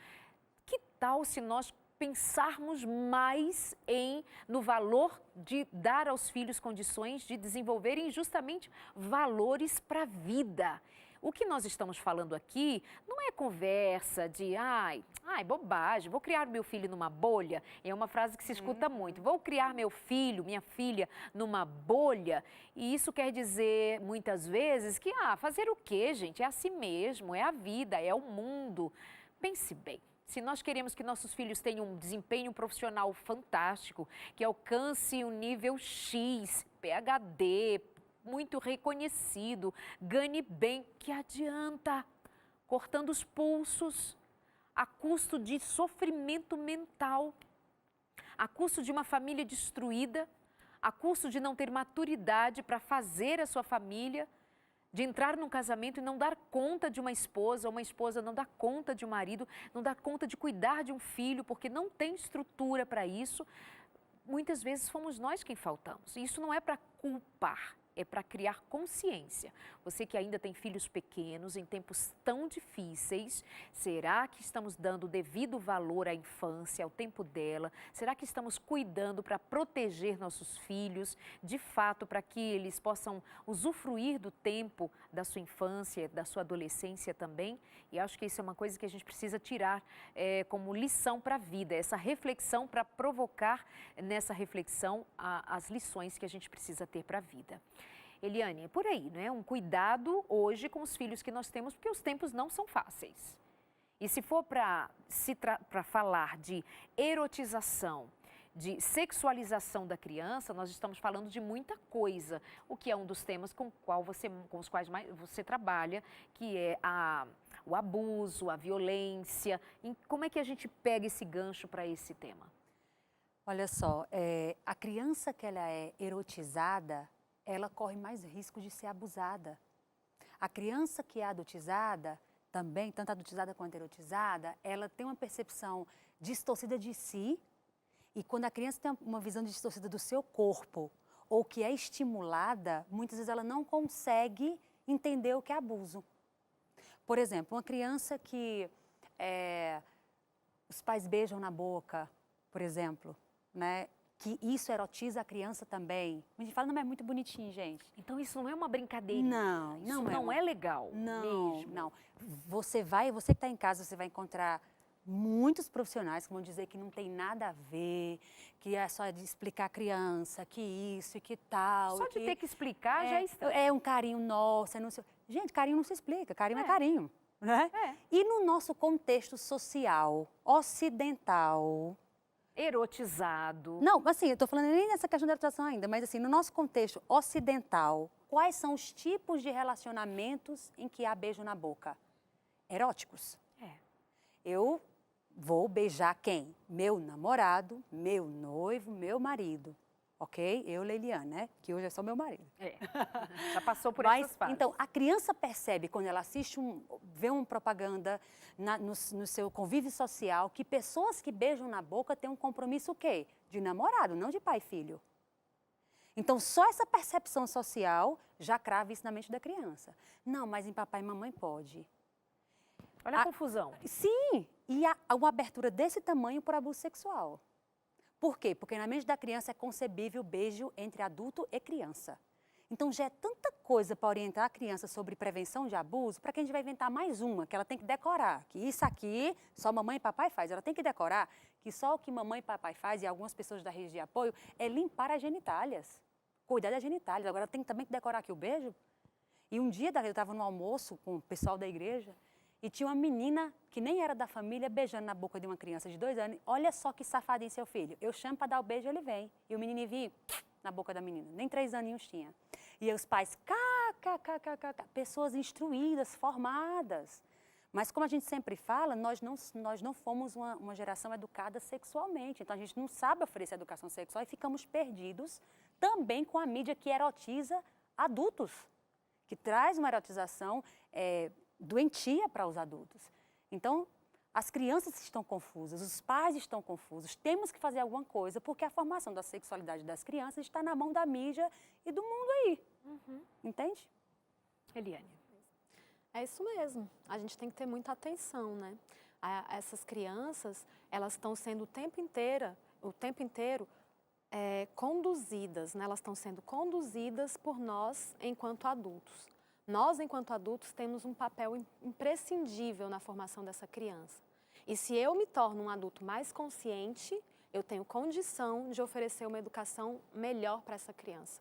Que tal se nós pensarmos mais no valor de dar aos filhos condições de desenvolverem justamente valores para a vida? O que nós estamos falando aqui não é conversa de, ai, bobagem, vou criar meu filho numa bolha. É uma frase que se escuta muito. Vou criar meu filho, minha filha numa bolha. E isso quer dizer, muitas vezes, que, fazer o quê, gente? É assim mesmo, é a vida, é o mundo. Pense bem. Se nós queremos que nossos filhos tenham um desempenho profissional fantástico, que alcance o nível X, PhD, muito reconhecido, ganhe bem, que adianta? Cortando os pulsos, a custo de sofrimento mental, a custo de uma família destruída, a custo de não ter maturidade para fazer a sua família, de entrar num casamento e não dar conta de uma esposa, ou uma esposa não dar conta de um marido, não dar conta de cuidar de um filho, porque não tem estrutura para isso. Muitas vezes fomos nós quem faltamos. E isso não é para culpar, é para criar consciência. Você que ainda tem filhos pequenos, em tempos tão difíceis, será que estamos dando o devido valor à infância, ao tempo dela? Será que estamos cuidando para proteger nossos filhos, de fato, para que eles possam usufruir do tempo da sua infância, da sua adolescência também? E acho que isso é uma coisa que a gente precisa tirar como lição para a vida, essa reflexão, para provocar nessa reflexão as lições que a gente precisa ter para a vida. Eliane, é por aí, não é? Um cuidado hoje com os filhos que nós temos, porque os tempos não são fáceis. E se for para falar de erotização, de sexualização da criança, nós estamos falando de muita coisa, o que é um dos temas com os quais você trabalha, que é o abuso, a violência. Como é que a gente pega esse gancho para esse tema? Olha só, a criança que ela é erotizada, ela corre mais risco de ser abusada. A criança que é adultizada, também, tanto adultizada quanto erotizada, ela tem uma percepção distorcida de si, e quando a criança tem uma visão distorcida do seu corpo, ou que é estimulada, muitas vezes ela não consegue entender o que é abuso. Por exemplo, uma criança que os pais beijam na boca, por exemplo, né? que isso erotiza a criança também. A gente fala, não, mas é muito bonitinho, gente. Então isso não é uma brincadeirinha. Não, Isso não é não uma- é legal Não, mesmo. não. Você que está em casa, você vai encontrar muitos profissionais que vão dizer que não tem nada a ver, que é só de explicar a criança, que isso e que tal. Só e de que ter que explicar já é estranho. é um carinho nosso. Não sei. Gente, carinho não se explica, carinho é, É. carinho. Né? É. E no nosso contexto social ocidental, Erotizado. não, assim, eu estou falando nem nessa questão da erotização ainda, mas assim, no nosso contexto ocidental, quais são os tipos de relacionamentos em que há beijo na boca? Eróticos. É. Eu vou beijar quem? Meu namorado, meu noivo, meu marido. Ok? Eu, Leiliane, né? Que hoje é só meu marido. É. Já passou por Mas, essas fases. então, a criança percebe quando ela assiste vê uma propaganda no seu convívio social que pessoas que beijam na boca têm um compromisso o quê? De namorado, não de pai e filho. Então, só essa percepção social já crava isso na mente da criança. Não, mas em papai e mamãe pode. Olha a confusão. Sim, e há uma abertura desse tamanho por abuso sexual. Por quê? Porque na mente da criança é concebível beijo entre adulto e criança. Então já é tanta coisa para orientar a criança sobre prevenção de abuso, para que a gente vai inventar mais uma, que ela tem que decorar. Que isso aqui só mamãe e papai faz. Ela tem que decorar que só o que mamãe e papai faz, e algumas pessoas da rede de apoio, é limpar as genitálias. Cuidar das genitálias. Agora tem também que decorar aqui o beijo. E um dia eu estava no almoço com o pessoal da igreja, e tinha uma menina que nem era da família beijando na boca de uma criança de 2 anos. Olha só que safadinho seu filho. Eu chamo para dar o beijo, ele vem. E o menino vinha na boca da menina. Nem 3 aninhos tinha. E os pais, pessoas instruídas, formadas. Mas como a gente sempre fala, nós não fomos uma geração educada sexualmente. Então a gente não sabe oferecer educação sexual e ficamos perdidos também com a mídia que erotiza adultos. Que traz uma erotização doentia para os adultos. Então, as crianças estão confusas, os pais estão confusos, temos que fazer alguma coisa, porque a formação da sexualidade das crianças está na mão da mídia e do mundo aí. Entende? Eliane. É isso mesmo. A gente tem que ter muita atenção, né? Essas crianças, elas estão sendo o tempo inteiro conduzidas, né? Elas estão sendo conduzidas por nós enquanto adultos. Nós, enquanto adultos, temos um papel imprescindível na formação dessa criança. E se eu me torno um adulto mais consciente, eu tenho condição de oferecer uma educação melhor para essa criança.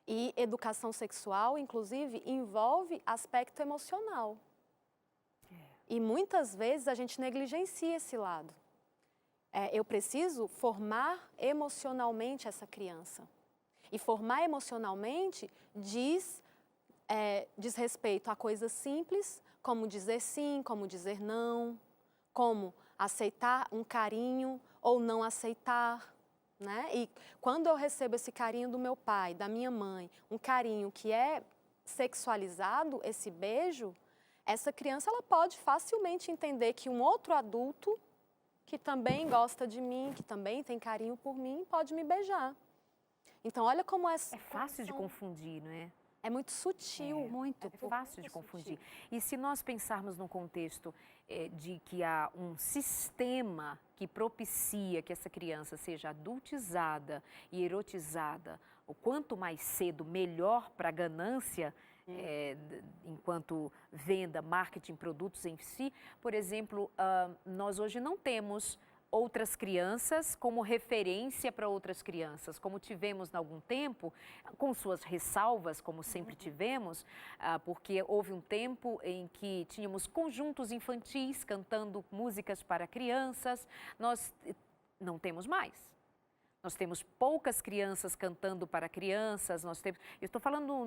E educação sexual, inclusive, envolve aspecto emocional. E muitas vezes a gente negligencia esse lado. Eu preciso formar emocionalmente essa criança. E formar emocionalmente diz respeito a coisas simples, como dizer sim, como dizer não, como aceitar um carinho ou não aceitar, né? E quando eu recebo esse carinho do meu pai, da minha mãe, um carinho que é sexualizado, esse beijo, essa criança ela pode facilmente entender que um outro adulto que também gosta de mim, que também tem carinho por mim, pode me beijar. Então, olha como É fácil de confundir, não é? É muito sutil, muito. É fácil de confundir. E se nós pensarmos num contexto de que há um sistema que propicia que essa criança seja adultizada e erotizada, o quanto mais cedo, melhor para a ganância, enquanto venda, marketing, produtos em si. Por exemplo, nós hoje não temos outras crianças como referência para outras crianças, como tivemos há algum tempo, com suas ressalvas, como sempre tivemos, porque houve um tempo em que tínhamos conjuntos infantis cantando músicas para crianças, nós não temos mais. Nós temos poucas crianças cantando para crianças, eu estou falando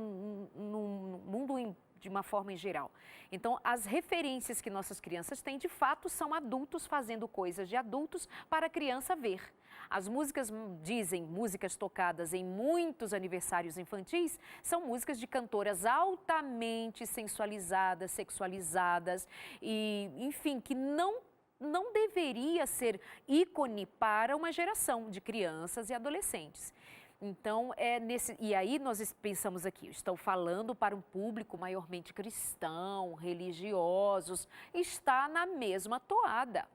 no mundo de uma forma em geral. Então, as referências que nossas crianças têm, de fato, são adultos fazendo coisas de adultos para a criança ver. As músicas, dizem, músicas tocadas em muitos aniversários infantis, são músicas de cantoras altamente sensualizadas, sexualizadas e, enfim, que não deveria ser ícone para uma geração de crianças e adolescentes. Então, e aí nós pensamos aqui, estou falando para um público maiormente cristão, religiosos, está na mesma toada.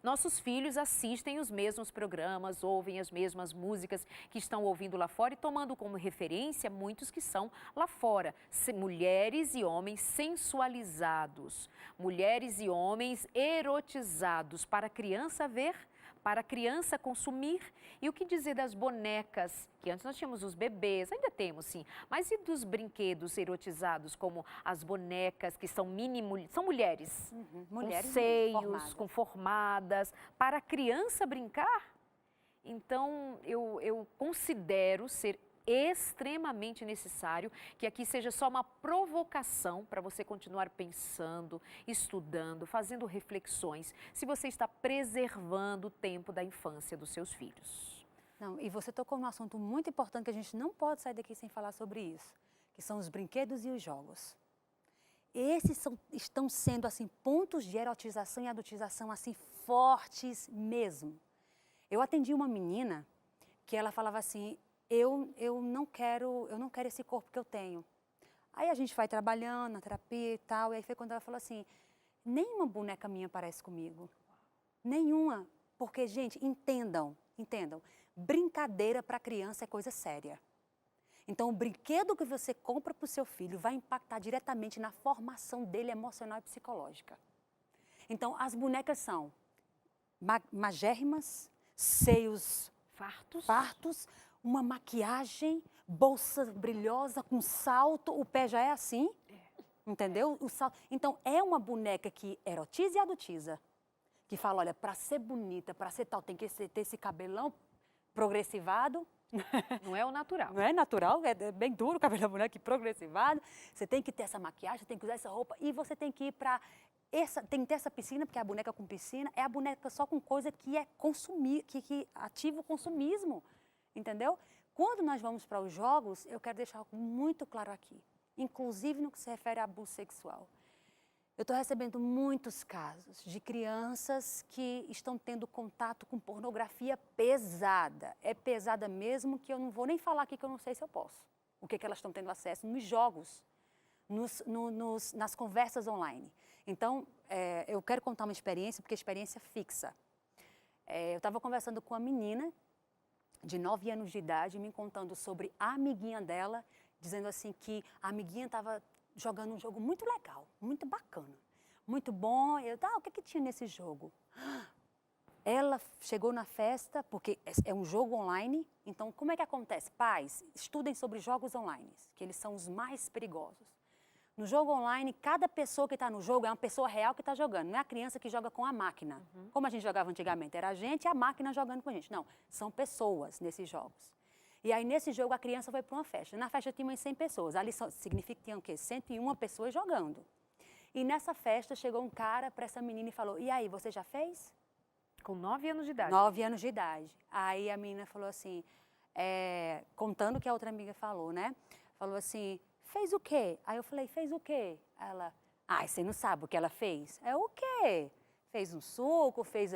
Nossos filhos assistem os mesmos programas, ouvem as mesmas músicas que estão ouvindo lá fora e tomando como referência muitos que são lá fora. Mulheres e homens sensualizados, mulheres e homens erotizados para a criança ver, para a criança consumir. E o que dizer das bonecas, que antes nós tínhamos os bebês, ainda temos sim, mas e dos brinquedos erotizados, como as bonecas que são são mulheres, Mulheres com seios, formadas. com formadas, para a criança brincar? Então, eu considero ser extremamente necessário que aqui seja só uma provocação para você continuar pensando, estudando, fazendo reflexões, se você está preservando o tempo da infância dos seus filhos. Não, e você tocou num assunto muito importante que a gente não pode sair daqui sem falar sobre isso, que são os brinquedos e os jogos. Esses estão sendo assim pontos de erotização e adultização assim fortes mesmo. Eu atendi uma menina que ela falava assim: eu não quero esse corpo que eu tenho. Aí a gente vai trabalhando na terapia e tal, e aí foi quando ela falou assim: nenhuma boneca minha parece comigo. Nenhuma. Porque, gente, entendam, brincadeira para criança é coisa séria. Então, o brinquedo que você compra para o seu filho vai impactar diretamente na formação dele emocional e psicológica. Então, as bonecas são magérrimas, seios fartos, uma maquiagem, bolsa brilhosa com salto, o pé já é assim, entendeu? O salto. Então, é uma boneca que erotiza e adultiza. Que fala, olha, para ser bonita, para ser tal, tem que ter esse cabelão progressivado. Não é o natural. Não é natural, é bem duro o cabelo da boneca, progressivado. Você tem que ter essa maquiagem, tem que usar essa roupa e você tem que ir para tem que ter essa piscina, porque a boneca com piscina é a boneca só com coisa que é consumir, que ativa o consumismo, entendeu? Quando nós vamos para os jogos, eu quero deixar algo muito claro aqui, inclusive no que se refere a abuso sexual. Eu estou recebendo muitos casos de crianças que estão tendo contato com pornografia pesada. É pesada mesmo, que eu não vou nem falar aqui, que eu não sei se eu posso. O que elas estão tendo acesso nos jogos, nas conversas online. Então, eu quero contar uma experiência, porque é experiência fixa. Eu estava conversando com uma menina de 9 anos de idade, me contando sobre a amiguinha dela, dizendo assim que a amiguinha estava jogando um jogo muito legal, muito bacana, muito bom. Eu, o que tinha nesse jogo? Ela chegou na festa, porque é um jogo online, então como é que acontece? Pais, estudem sobre jogos online, que eles são os mais perigosos. No jogo online, cada pessoa que está no jogo é uma pessoa real que está jogando, não é a criança que joga com a máquina. Como a gente jogava antigamente, era a gente e a máquina jogando com a gente. Não, são pessoas nesses jogos. E aí, nesse jogo, a criança foi para uma festa. Na festa tinha umas 100 pessoas. Ali significa que tinham o quê? 101 pessoas jogando. E nessa festa, chegou um cara para essa menina e falou: e aí, você já fez? Com 9 anos de idade. 9 anos de idade. Aí a menina falou assim, contando o que a outra amiga falou, né? Falou assim, fez o quê? Aí eu falei, fez o quê? Ela, você não sabe o que ela fez? É o quê? Fez um suco, fez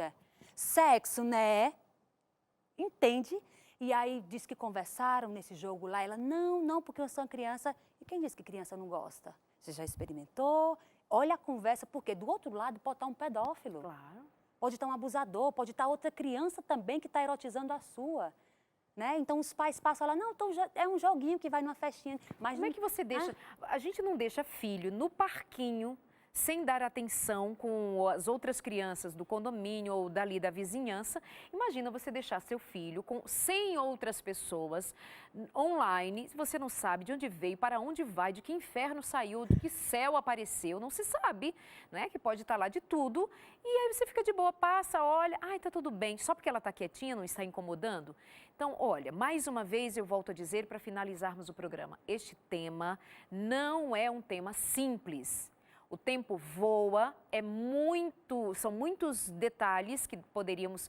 sexo, né? Entende? E aí disse que conversaram nesse jogo lá. Ela, não, porque eu sou uma criança. E quem disse que criança não gosta? Você já experimentou? Olha a conversa, porque do outro lado pode estar um pedófilo. Claro. Pode estar um abusador, pode estar outra criança também que está erotizando a sua. Né? Então os pais passam lá, não, então é um joguinho que vai numa festinha. Mas como é que você deixa? A gente não deixa filho no parquinho, sem dar atenção com as outras crianças do condomínio ou dali da vizinhança. Imagina você deixar seu filho com 100 outras pessoas online, você não sabe de onde veio, para onde vai, de que inferno saiu, de que céu apareceu, não se sabe, né? Que pode estar lá de tudo. E aí você fica de boa, passa, olha, tá tudo bem, só porque ela está quietinha, não está incomodando. Então, olha, mais uma vez eu volto a dizer para finalizarmos o programa, este tema não é um tema simples. O tempo voa, são muitos detalhes que poderíamos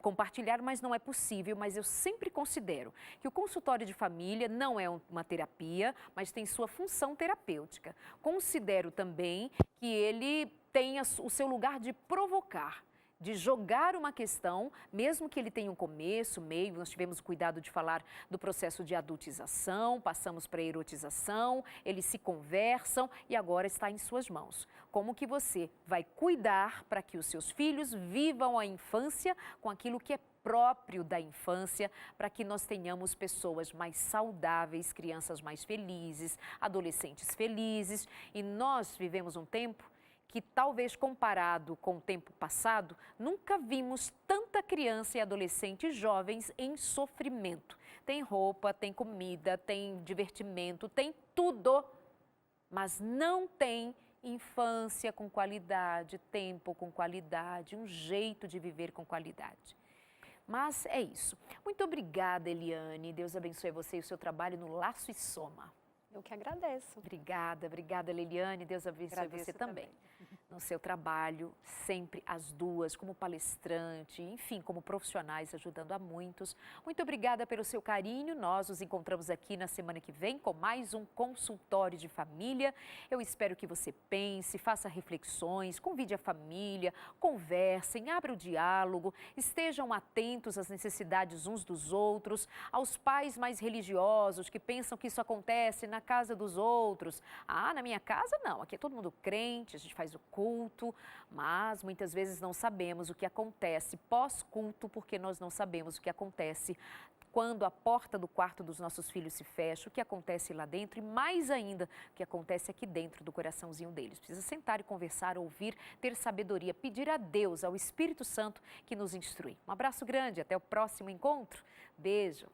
compartilhar, mas não é possível. Mas eu sempre considero que o consultório de família não é uma terapia, mas tem sua função terapêutica. Considero também que ele tenha o seu lugar de provocar, de jogar uma questão, mesmo que ele tenha um começo, meio, nós tivemos o cuidado de falar do processo de adultização, passamos para a erotização, eles se conversam e agora está em suas mãos. Como que você vai cuidar para que os seus filhos vivam a infância com aquilo que é próprio da infância, para que nós tenhamos pessoas mais saudáveis, crianças mais felizes, adolescentes felizes. E nós vivemos um tempo que talvez comparado com o tempo passado, nunca vimos tanta criança e adolescente jovens em sofrimento. Tem roupa, tem comida, tem divertimento, tem tudo, mas não tem infância com qualidade, tempo com qualidade, um jeito de viver com qualidade. Mas é isso. Muito obrigada, Eliane. Deus abençoe você e o seu trabalho no Laço e Soma. Eu que agradeço. Obrigada, Leliane. Deus abençoe você também. No seu trabalho, sempre as duas, como palestrante, enfim, como profissionais, ajudando a muitos. Muito obrigada pelo seu carinho. Nós nos encontramos aqui na semana que vem com mais um consultório de família. Eu espero que você pense, faça reflexões, convide a família, conversem, abra o diálogo, estejam atentos às necessidades uns dos outros, aos pais mais religiosos que pensam que isso acontece na casa dos outros. Ah, na minha casa não, aqui é todo mundo crente, a gente faz o culto, mas muitas vezes não sabemos o que acontece pós-culto, porque nós não sabemos o que acontece quando a porta do quarto dos nossos filhos se fecha, o que acontece lá dentro e mais ainda o que acontece aqui dentro do coraçãozinho deles. Precisa sentar e conversar, ouvir, ter sabedoria, pedir a Deus, ao Espírito Santo que nos instrui. Um abraço grande, até o próximo encontro. Beijo.